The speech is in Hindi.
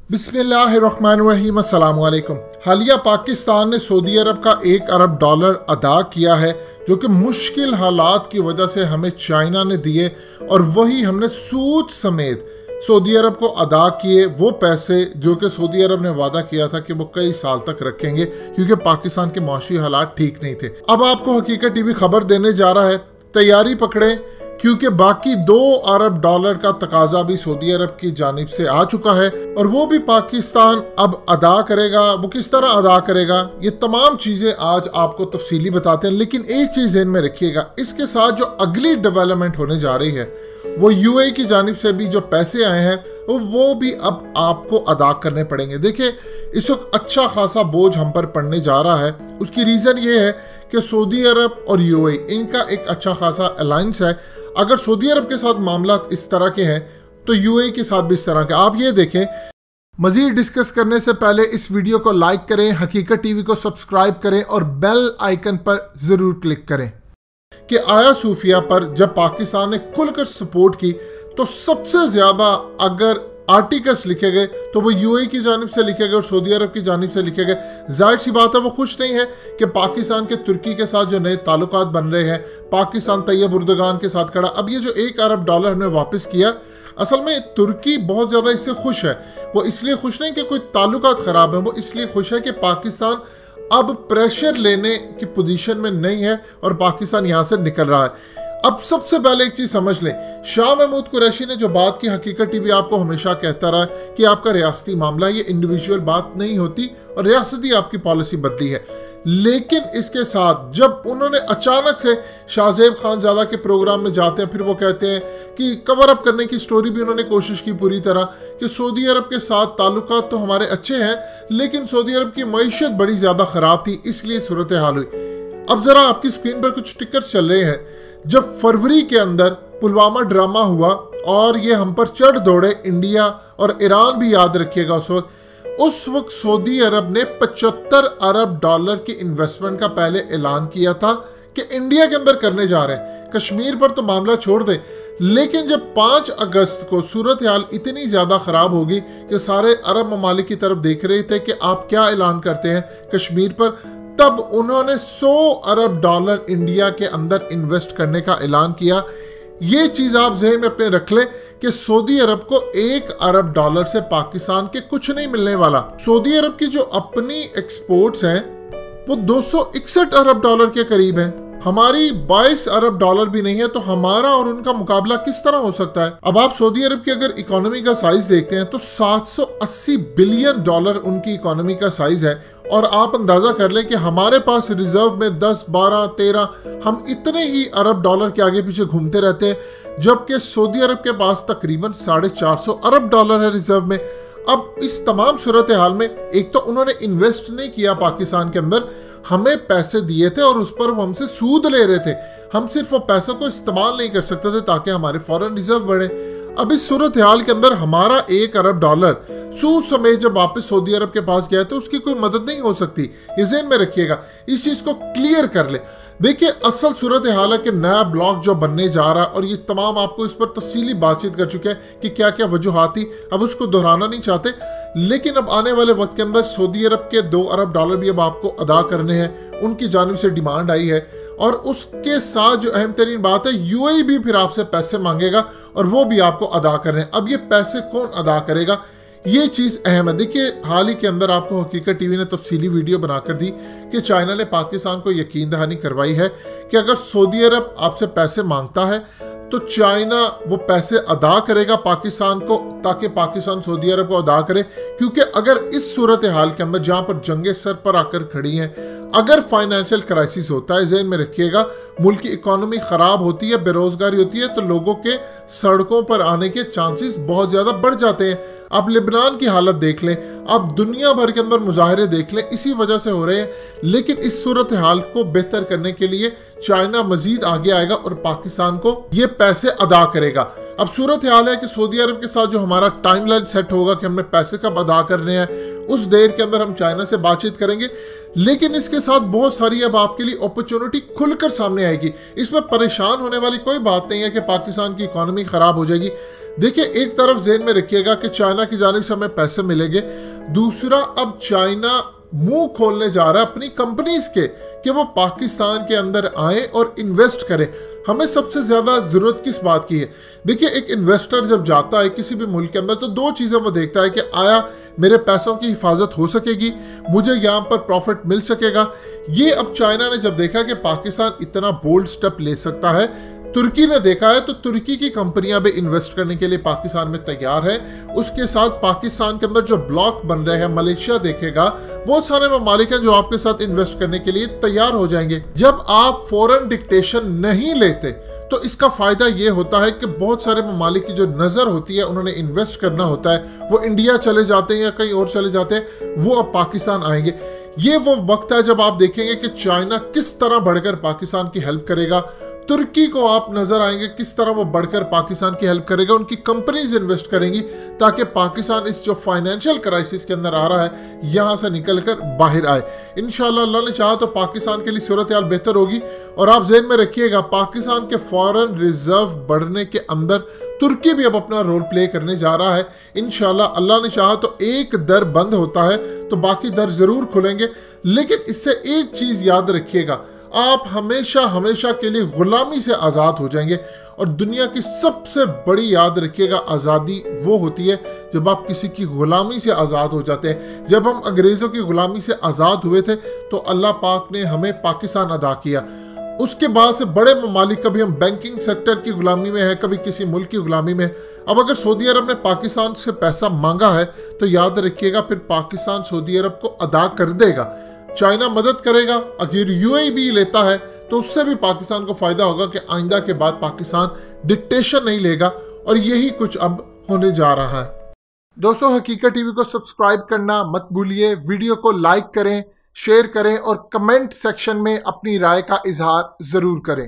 बिस्मिल्लाहिर्रहमानिर्रहीम अस्सलामु अलैकुम। हालिया पाकिस्तान ने सऊदी अरब का $1 अरब अदा किया है, जो कि मुश्किल हालात की वजह से हमें चाइना ने दिए, और वही हमने सूद समेत सऊदी अरब को अदा किए। वो पैसे जो कि सऊदी अरब ने वादा किया था कि वो कई साल तक रखेंगे, क्योंकि पाकिस्तान के माशी हालात ठीक नहीं थे। अब आपको हकीकत टीवी खबर देने जा रहा है, तैयारी पकड़े, क्योंकि बाकी $2 अरब का तकाजा भी सऊदी अरब की जानिब से आ चुका है, और वो भी पाकिस्तान अब अदा करेगा। वो किस तरह अदा करेगा, ये तमाम चीजें आज आपको तफसीली बताते हैं। लेकिन एक चीज ध्यान में रखिएगा, इसके साथ जो अगली डेवलपमेंट होने जा रही है, वो यूएई की जानिब से भी जो पैसे आए हैं वो भी अब आपको अदा करने पड़ेंगे। देखिए, इस वक्त अच्छा खासा बोझ हम पर पड़ने जा रहा है। उसकी रीजन ये है कि सऊदी अरब और यूएई, इनका एक अच्छा खासा अलायंस है। अगर सऊदी अरब के साथ मामला इस तरह के हैं तो यूएई के साथ भी इस तरह के। आप ये देखें, मजीद डिस्कस करने से पहले इस वीडियो को लाइक करें, हकीकत टीवी को सब्सक्राइब करें और बेल आइकन पर जरूर क्लिक करें कि आया सूफिया पर जब पाकिस्तान ने खुलकर सपोर्ट की तो सबसे ज्यादा अगर आर्टिकल्स लिखे गए तो वो यूएई की जानिब से लिखे गए और सऊदी अरब की जानिब से लिखे गए। जाहिर सी बात है, वो खुश नहीं है कि पाकिस्तान के तुर्की के साथ जो नए ताल्लुकात बन रहे हैं, पाकिस्तान तैयब उर्दगान के साथ खड़ा। अब ये जो $1 अरब हमने वापस किया, असल में तुर्की बहुत ज़्यादा इससे खुश है। वो इसलिए खुश नहीं कि कोई ताल्लुकात ख़राब है, वो इसलिए खुश है कि पाकिस्तान अब प्रेशर लेने की पोजीशन में नहीं है और पाकिस्तान यहाँ से निकल रहा है। अब सबसे पहले एक चीज समझ लें, शाह महमूद कुरैशी ने जो बात की, हकीकत टीवी आपको हमेशा कहता रहा है कि आपका रियासती मामला, ये इंडिविजुअल बात नहीं होती और रियासती आपकी पॉलिसी बदली है। लेकिन इसके साथ जब उन्होंने अचानक से शाहजेब खानजादा के प्रोग्राम में जाते हैं, फिर वो कहते हैं कि कवर अप करने की स्टोरी भी उन्होंने कोशिश की पूरी तरह कि सऊदी अरब के साथ ताल्लुकात तो हमारे अच्छे हैं, लेकिन सऊदी अरब की मईशत बड़ी ज्यादा खराब थी, इसलिए सूरत हाल हुई। अब जरा आपकी स्क्रीन पर कुछ टिकर्स चल रहे हैं। जब फरवरी के अंदर पुलवामा ड्रामा हुआ और ये हम पर चढ़ दौड़े, इंडिया और ईरान भी याद रखिएगा, उस वक्त सऊदी अरब ने $75 अरब की इन्वेस्टमेंट का पहले ऐलान किया था कि इंडिया के अंदर करने जा रहे हैं। कश्मीर पर तो मामला छोड़ दे, लेकिन जब 5 अगस्त को सूरत हाल इतनी ज्यादा खराब होगी कि सारे अरब ममालिक की तरफ देख रहे थे कि आप क्या ऐलान करते हैं कश्मीर पर, तब उन्होंने $100 अरब इंडिया के अंदर इन्वेस्ट करने का ऐलान किया। ये चीज आप ज़हन में अपने रख लें कि सऊदी अरब को $1 अरब से पाकिस्तान के कुछ नहीं मिलने वाला। सऊदी अरब की जो अपनी एक्सपोर्ट्स हैं वो $261 अरब के करीब हैं। हमारी $22 अरब भी नहीं है, तो हमारा और उनका मुकाबला किस तरह हो सकता है। अब आप सऊदी अरब की अगर इकोनॉमी का साइज देखते हैं तो $780 बिलियन उनकी इकोनॉमी का साइज है, और आप अंदाजा कर लें कि हमारे पास रिजर्व में 10, 12, 13, हम इतने ही अरब के आगे पीछे घूमते रहते हैं, जबकि सऊदी अरब के पास तकरीबन $450 अरब है रिजर्व में। अब इस तमाम सूरत हाल में, एक तो उन्होंने इन्वेस्ट नहीं किया पाकिस्तान के अंदर, हमें पैसे दिए थे और उस पर वो हमसे सूद ले रहे थे। हम सिर्फ वो पैसों को इस्तेमाल नहीं कर सकते थे ताकि हमारे फॉरेन रिजर्व बढ़े। अब इस सूरत हाल के अंदर हमारा $1 अरब सूद समेत जब वापस सऊदी अरब के पास गया तो उसकी कोई मदद नहीं हो सकती। ये ज़हन में रखिएगा, इस चीज़ को क्लियर कर ले। देखिए, असल सूरत हाल है कि नया ब्लॉक जो बनने जा रहा है, और ये तमाम आपको इस पर तफसीली बातचीत कर चुके हैं कि क्या क्या वजूहात थी, अब उसको दोहराना नहीं चाहते। लेकिन अब आने वाले वक्त के अंदर सऊदी अरब के $2 अरब भी अब आपको अदा करने हैं, उनकी जानिब से डिमांड आई है। और उसके साथ जो अहम तरीन बात है, यूएई भी फिर आपसे पैसे मांगेगा और वो भी आपको अदा करने हैं। अब ये पैसे कौन अदा करेगा, ये चीज़ अहम है। देखिए, हाल ही के अंदर आपको हकीकत टीवी ने तफसीली वीडियो बनाकर दी कि चाइना ने पाकिस्तान को यकीन दहानी करवाई है कि अगर सऊदी अरब आपसे पैसे मांगता है तो चाइना वो पैसे अदा करेगा पाकिस्तान को, ताकि पाकिस्तान सऊदी अरब को अदा करे। क्योंकि अगर इस सूरत हाल के अंदर जहां पर जंगें सर पर आकर खड़ी हैं, अगर फाइनेंशियल क्राइसिस होता है, ज़हन में रखिएगा, मुल्क की इकोनॉमी ख़राब होती है, बेरोज़गारी होती है, तो लोगों के सड़कों पर आने के चांसेस बहुत ज़्यादा बढ़ जाते हैं। आप लिबनान की हालत देख लें, आप दुनिया भर के अंदर मुजाहरे देख लें, इसी वजह से हो रहे हैं। लेकिन इस सूरत हाल को बेहतर करने के लिए चाइना मजीद आगे आएगा और पाकिस्तान को ये पैसे अदा करेगा। अब सूरत हाल है कि सऊदी अरब के साथ जो हमारा टाइमलाइन सेट होगा कि हमने पैसे कब अदा करने हैं, उस देर के अंदर हम चाइना से बातचीत करेंगे। लेकिन इसके साथ बहुत सारी अब आपके लिए अपॉर्चुनिटी खुलकर सामने आएगी। इसमें परेशान होने वाली कोई बात नहीं है कि पाकिस्तान की इकोनॉमी खराब हो जाएगी। देखिए, एक तरफ ज़हन में रखिएगा कि चाइना की जानिब से हमें पैसे मिलेंगे, दूसरा अब चाइना मुंह खोलने जा रहा है अपनी कंपनीज के कि वो पाकिस्तान के अंदर आए और इन्वेस्ट करें। हमें सबसे ज्यादा जरूरत किस बात की है? देखिए, एक इन्वेस्टर जब जाता है किसी भी मुल्क के अंदर तो दो चीजें वो देखता है कि आया मेरे पैसों की हिफाजत हो सकेगी, मुझे यहाँ पर प्रॉफिट मिल सकेगा। ये अब चाइना ने जब देखा कि पाकिस्तान इतना बोल्ड स्टेप ले सकता है, तुर्की ने देखा है, तो तुर्की की कंपनियां भी इन्वेस्ट करने के लिए पाकिस्तान में तैयार है। उसके साथ पाकिस्तान के अंदर जो ब्लॉक बन रहे हैं, मलेशिया देखेगा, बहुत सारे ममालिक हैं जो आपके साथ इन्वेस्ट करने के लिए तैयार हो जाएंगे। जब आप फॉरेन डिक्टेशन नहीं लेते तो इसका फायदा ये होता है कि बहुत सारे ममालिक की जो नजर होती है, उन्होंने इन्वेस्ट करना होता है, वो इंडिया चले जाते हैं या कहीं और चले जाते हैं, वो अब पाकिस्तान आएंगे। ये वो वक्त है जब आप देखेंगे कि चाइना किस तरह बढ़कर पाकिस्तान की हेल्प करेगा, तुर्की को आप नजर आएंगे किस तरह वो बढ़कर पाकिस्तान की हेल्प करेगा, उनकी कंपनीज इन्वेस्ट करेंगी ताकि पाकिस्तान इस जो फाइनेंशियल क्राइसिस के अंदर आ रहा है यहां से निकलकर बाहर आए। इंशाल्लाह अल्लाह ने चाहा तो पाकिस्तान के लिए सूरत हाल बेहतर होगी। और आप ज़हन में रखिएगा, पाकिस्तान के फॉरेन रिजर्व बढ़ने के अंदर तुर्की भी अब अपना रोल प्ले करने जा रहा है। इंशाल्लाह अल्लाह ने चाहा तो एक दर बंद होता है तो बाकी दर जरूर खुलेंगे। लेकिन इससे एक चीज याद रखिएगा, आप हमेशा हमेशा के लिए गुलामी से आज़ाद हो जाएंगे। और दुनिया की सबसे बड़ी याद रखिएगा आज़ादी वो होती है जब आप किसी की गुलामी से आज़ाद हो जाते हैं। जब हम अंग्रेज़ों की गुलामी से आज़ाद हुए थे तो अल्लाह पाक ने हमें पाकिस्तान अदा किया। उसके बाद से बड़े ममालिक, कभी हम बैंकिंग सेक्टर की गुलामी में है, कभी किसी मुल्क की गुलामी में। अब अगर सऊदी अरब ने पाकिस्तान से पैसा मांगा है तो याद रखिएगा फिर पाकिस्तान सऊदी अरब को अदा कर देगा। चाइना मदद करेगा, अगर यूएई भी लेता है तो उससे भी पाकिस्तान को फायदा होगा कि आइंदा के बाद पाकिस्तान डिक्टेशन नहीं लेगा। और यही कुछ अब होने जा रहा है। दोस्तों, हकीकत टीवी को सब्सक्राइब करना मत भूलिए, वीडियो को लाइक करें, शेयर करें और कमेंट सेक्शन में अपनी राय का इजहार जरूर करें।